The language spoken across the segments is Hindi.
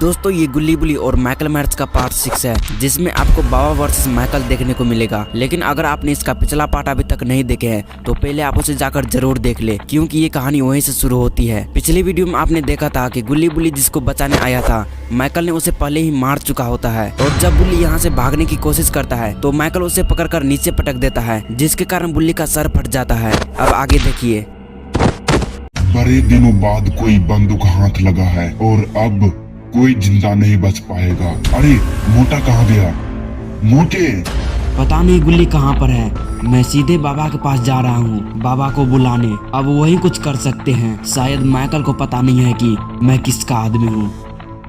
दोस्तों ये गुल्ली बुली और माइकल मायर्स का पार्ट 6 है, जिसमें आपको बाबा वर्सेस माइकल देखने को मिलेगा। लेकिन अगर आपने इसका पिछला पार्ट अभी तक नहीं देखे हैं तो पहले आप उसे जाकर जरूर देख ले, क्योंकि ये कहानी वहीं से शुरू होती है। पिछली वीडियो में आपने देखा था कि गुल्ली बुली जिसको बचाने आया था, माइकल ने उसे पहले ही मार चुका होता है। और जब बुल्ली यहाँ से भागने की कोशिश करता है तो माइकल उसे पकड़कर नीचे पटक देता है, जिसके कारण बुल्ली का सर फट जाता है। अब आगे देखिए। बड़े दिनों बाद कोई बंदूक हाथ लगा है और अब कोई जिंदा नहीं बच पाएगा। अरे मोटा कहाँ गया? मोटे पता नहीं गुल्ली कहाँ पर है। मैं सीधे बाबा के पास जा रहा हूँ, बाबा को बुलाने। अब वही कुछ कर सकते हैं। शायद माइकल को पता नहीं है कि मैं किसका आदमी हूँ।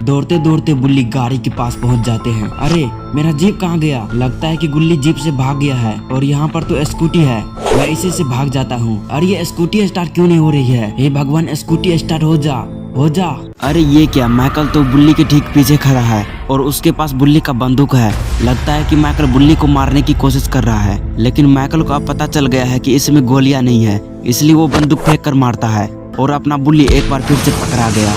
दौड़ते दौड़ते बुल्ली गाड़ी के पास पहुँच जाते हैं। अरे मेरा जीप कहाँ गया? लगता है कि गुल्ली जीप से भाग गया है और यहाँ पर तो स्कूटी है। मैं इसी से भाग जाता हूँ। अरे ये स्कूटी स्टार्ट क्यों नहीं हो रही है? हे भगवान, स्कूटी स्टार्ट हो जा, हो जा। अरे ये क्या, माइकल तो बुल्ली के ठीक पीछे खड़ा है और उसके पास बुल्ली का बंदूक है। लगता है कि माइकल बुल्ली को मारने की कोशिश कर रहा है, लेकिन माइकल को अब पता चल गया है कि इसमें गोलियां नहीं है, इसलिए वो बंदूक फेंक कर मारता है और अपना बुल्ली एक बार फिर से पकड़ा गया।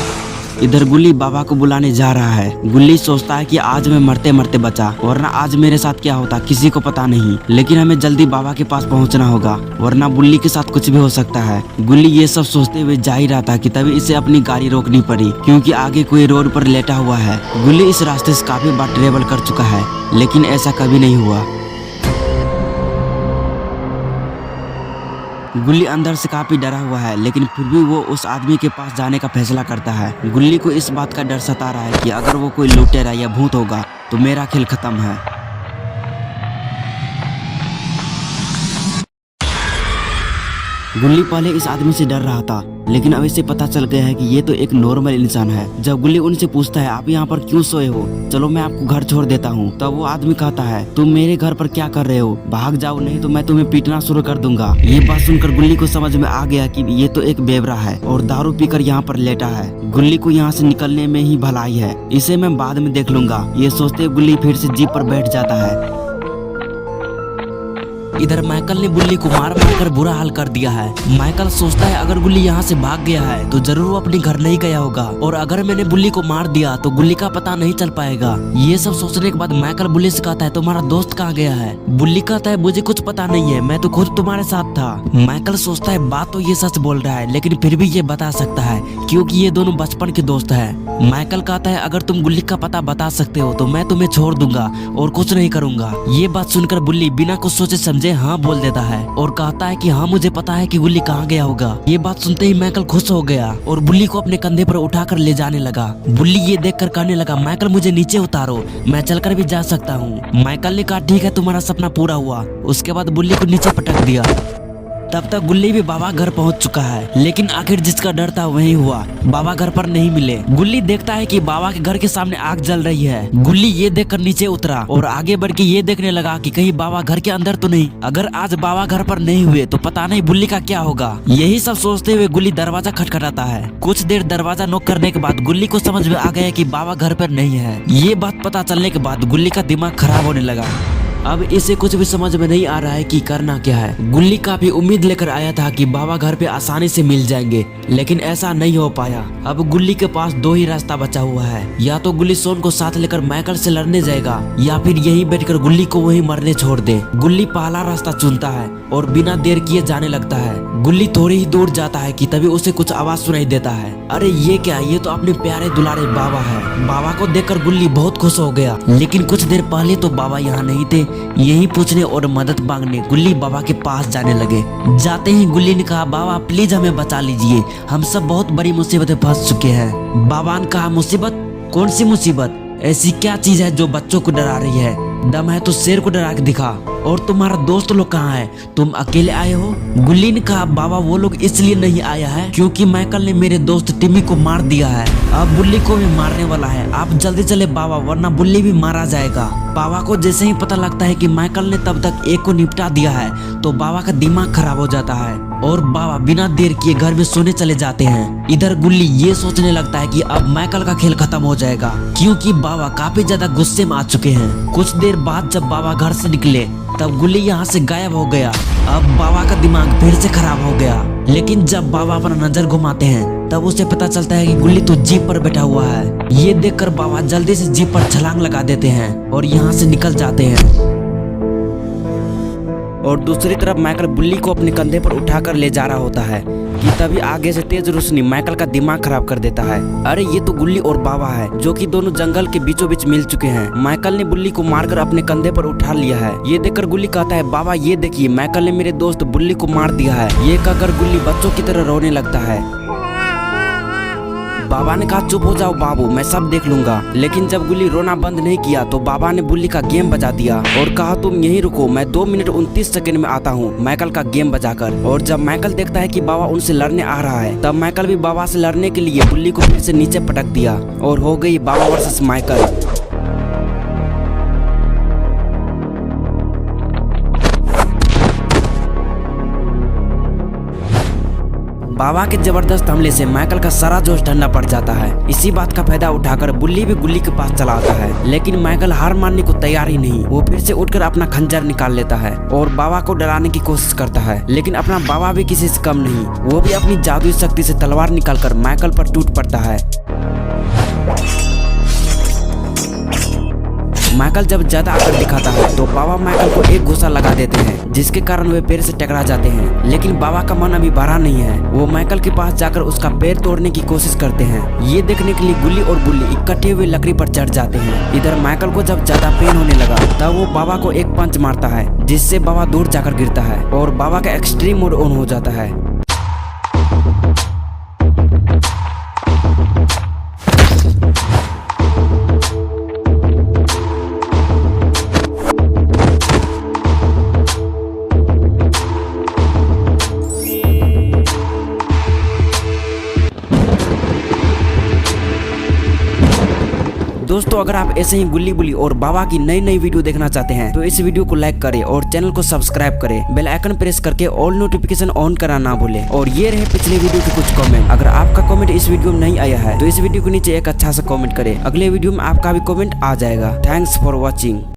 इधर गुल्ली बाबा को बुलाने जा रहा है। गुल्ली सोचता है कि आज मैं मरते मरते बचा, वरना आज मेरे साथ क्या होता किसी को पता नहीं। लेकिन हमें जल्दी बाबा के पास पहुंचना होगा, वरना बुल्ली के साथ कुछ भी हो सकता है। गुल्ली ये सब सोचते हुए जा ही रहा था कि तभी इसे अपनी गाड़ी रोकनी पड़ी, क्योंकि आगे कोई रोड पर लेटा हुआ है। गुल्ली इस रास्ते से काफी बार ट्रेवल कर चुका है, लेकिन ऐसा कभी नहीं हुआ। गुल्ली अंदर से काफी डरा हुआ है, लेकिन फिर भी वो उस आदमी के पास जाने का फैसला करता है। गुल्ली को इस बात का डर सता रहा है कि अगर वो कोई लुटेरा या भूत होगा तो मेरा खेल खत्म है। गुल्ली पहले इस आदमी से डर रहा था, लेकिन अब इसे पता चल गया है कि ये तो एक नॉर्मल इंसान है। जब गुल्ली उनसे पूछता है आप यहाँ पर क्यों सोए हो, चलो मैं आपको घर छोड़ देता हूँ, तब वो आदमी कहता है तुम मेरे घर पर क्या कर रहे हो, भाग जाओ नहीं तो मैं तुम्हें पीटना शुरू कर दूंगा। ये बात सुनकर गुल्ली को समझ में आ गया कि ये तो एक बेवरा है और दारू पीकर यहाँ पर लेटा है। गुल्ली को यहाँ से निकलने में ही भलाई है, इसे मैं बाद में देख लूंगा। ये सोचते गुल्ली फिर से जीप पर बैठ जाता है। इधर माइकल ने बुल्ली को मार मार कर बुरा हाल कर दिया है। माइकल सोचता है अगर गुल्ली यहाँ से भाग गया है तो जरूर वो अपने घर नहीं गया होगा, और अगर मैंने बुल्ली को मार दिया तो गुल्ली का पता नहीं चल पाएगा। ये सब सोचने के बाद माइकल बुल्ली से कहता है तुम्हारा दोस्त कहाँ गया है? बुल्ली कहता है मुझे कुछ पता नहीं है, मैं तो खुद तुम्हारे साथ था। माइकल सोचता है बात तो ये सच बोल रहा है, लेकिन फिर भी ये बता सकता है क्योंकि ये दोनों बचपन के दोस्त है। माइकल कहता है अगर तुम गुल्ली का पता बता सकते हो तो मैं तुम्हें छोड़ दूंगा और कुछ नहीं करूंगा। ये बात सुनकर बुल्ली बिना कुछ सोचे समझे हाँ बोल देता है और कहता है कि हाँ मुझे पता है कि गुल्ली कहाँ गया होगा। ये बात सुनते ही माइकल खुश हो गया और बुल्ली को अपने कंधे पर उठाकर ले जाने लगा। बुल्ली ये देखकर कहने लगा माइकल मुझे नीचे उतारो, मैं चलकर भी जा सकता हूँ। माइकल ने कहा ठीक है तुम्हारा सपना पूरा हुआ। उसके बाद बुल्ली को नीचे पटक दिया। तब तक गुल्ली भी बाबा घर पहुंच चुका है, लेकिन आखिर जिसका डर था वही हुआ। बाबा घर पर नहीं मिले। गुल्ली देखता है कि बाबा के घर के सामने आग जल रही है। गुल्ली ये देखकर नीचे उतरा और आगे बढ़ के ये देखने लगा कि कहीं बाबा घर के अंदर तो नहीं। अगर आज बाबा घर पर नहीं हुए तो पता नहीं बुल्ली का क्या होगा। यही सब सोचते हुए गुल्ली दरवाजा खटखटाता है। कुछ देर दरवाजा नॉक करने के बाद गुल्ली को समझ में आ गया कि बाबा घर पर नहीं है। ये बात पता चलने के बाद गुल्ली का दिमाग खराब होने लगा। अब इसे कुछ भी समझ में नहीं आ रहा है कि करना क्या है। गुल्ली काफी उम्मीद लेकर आया था कि बाबा घर पे आसानी से मिल जाएंगे, लेकिन ऐसा नहीं हो पाया। अब गुल्ली के पास दो ही रास्ता बचा हुआ है, या तो गुल्ली सोन को साथ लेकर माइकल से लड़ने जाएगा या फिर यहीं बैठकर गुल्ली को वहीं मरने छोड़ दे। गुल्ली पहला रास्ता चुनता है और बिना देर किए जाने लगता है। गुल्ली थोड़ी ही दूर जाता है कि तभी उसे कुछ आवाज सुनाई देता है। अरे ये क्या, ये तो अपने प्यारे दुलारे बाबा है। बाबा को देखकर गुल्ली बहुत खुश हो गया, लेकिन कुछ देर पहले तो बाबा यहाँ नहीं थे। यही पूछने और मदद मांगने गुल्ली बाबा के पास जाने लगे। जाते ही गुल्ली ने कहा बाबा प्लीज हमें बचा लीजिए, हम सब बहुत बड़ी मुसीबत में फंस चुके हैं। बाबा ने कहा मुसीबत? कौन सी मुसीबत? ऐसी क्या चीज है जो बच्चों को डरा रही है? दम है तो शेर को डरा के दिखा। और तुम्हारा दोस्त लोग कहाँ है? तुम अकेले आए हो? गुल्ली ने कहा बाबा वो लोग इसलिए नहीं आया है क्योंकि माइकल ने मेरे दोस्त टिमी को मार दिया है। अब बुल्ली को भी मारने वाला है। आप जल्दी चले बाबा, वरना बुल्ली भी मारा जाएगा। बाबा को जैसे ही पता लगता है कि माइकल ने तब तक एक को निपटा दिया है तो बाबा का दिमाग खराब हो जाता है और बाबा बिना देर किए घर में सोने चले जाते हैं। इधर गुल्ली ये सोचने लगता है कि अब माइकल का खेल खत्म हो जाएगा, क्योंकि बाबा काफी ज्यादा गुस्से में आ चुके हैं। कुछ देर बाद जब बाबा घर से निकले तब गुल्ली यहाँ से गायब हो गया। अब बाबा का दिमाग फिर से खराब हो गया। लेकिन जब बाबा अपना नजर घुमाते हैं तब उसे पता चलता है कि गुल्ली तो जीप पर बैठा हुआ है। ये देखकर बाबा जल्दी से जीप पर छलांग लगा देते हैं और यहाँ से निकल जाते हैं। और दूसरी तरफ माइकल बुल्ली को अपने कंधे पर उठाकर ले जा रहा होता है कि तभी आगे से तेज रोशनी माइकल का दिमाग खराब कर देता है। अरे ये तो गुल्ली और बाबा है जो कि दोनों जंगल के बीचों बीच मिल चुके हैं। माइकल ने बुल्ली को मारकर अपने कंधे पर उठा लिया है। ये देखकर गुल्ली कहता है, बाबा ये देखिए माइकल ने मेरे दोस्त बुल्ली को मार दिया है। ये कहकर गुल्ली बच्चों की तरह रोने लगता है। बाबा ने कहा, चुप हो जाओ बाबू, मैं सब देख लूंगा। लेकिन जब गुल्ली रोना बंद नहीं किया तो बाबा ने बुल्ली का गेम बजा दिया और कहा, तुम यहीं रुको, मैं 2 मिनट 29 सेकंड में आता हूँ माइकल का गेम बजाकर। और जब माइकल देखता है कि बाबा उनसे लड़ने आ रहा है तब माइकल भी बाबा से लड़ने के लिए बुल्ली को फिर से नीचे पटक दिया और हो गई बाबा वर्सेस माइकल। बाबा के जबरदस्त हमले से माइकल का सारा जोश ठंडा पड़ जाता है। इसी बात का फायदा उठाकर बुल्ली भी गुल्ली के पास चला आता है, लेकिन माइकल हार मानने को तैयार ही नहीं। वो फिर से उठकर अपना खंजर निकाल लेता है और बाबा को डराने की कोशिश करता है, लेकिन अपना बाबा भी किसी से कम नहीं। वो भी अपनी जादुई शक्ति से तलवार निकालकर माइकल पर टूट पड़ता है। माइकल जब ज्यादा आकर दिखाता है तो बाबा माइकल को एक घुसा लगा देते हैं, जिसके कारण वे पैर से टकरा जाते हैं। लेकिन बाबा का मन अभी भरा नहीं है। वो माइकल के पास जाकर उसका पैर तोड़ने की कोशिश करते हैं। ये देखने के लिए गुल्ली और बुल्ली इकट्ठे हुए लकड़ी पर चढ़ जाते हैं। इधर माइकल को जब ज्यादा पेन होने लगा तब वो बाबा को एक पंच मारता है, जिससे बाबा दूर जाकर गिरता है और बाबा का एक्सट्रीम मोड ऑन हो जाता है। दोस्तों अगर आप ऐसे ही गुल्ली बुल्ली और बाबा की नई नई वीडियो देखना चाहते हैं तो इस वीडियो को लाइक करें और चैनल को सब्सक्राइब करें। बेल आइकन प्रेस करके ऑल नोटिफिकेशन ऑन करना ना भूलें। और ये रहे पिछले वीडियो के कुछ कमेंट। अगर आपका कमेंट इस वीडियो में नहीं आया है तो इस वीडियो के नीचे एक अच्छा सा कमेंट करें। अगले वीडियो में आपका भी कमेंट आ जाएगा। Thanks for watching.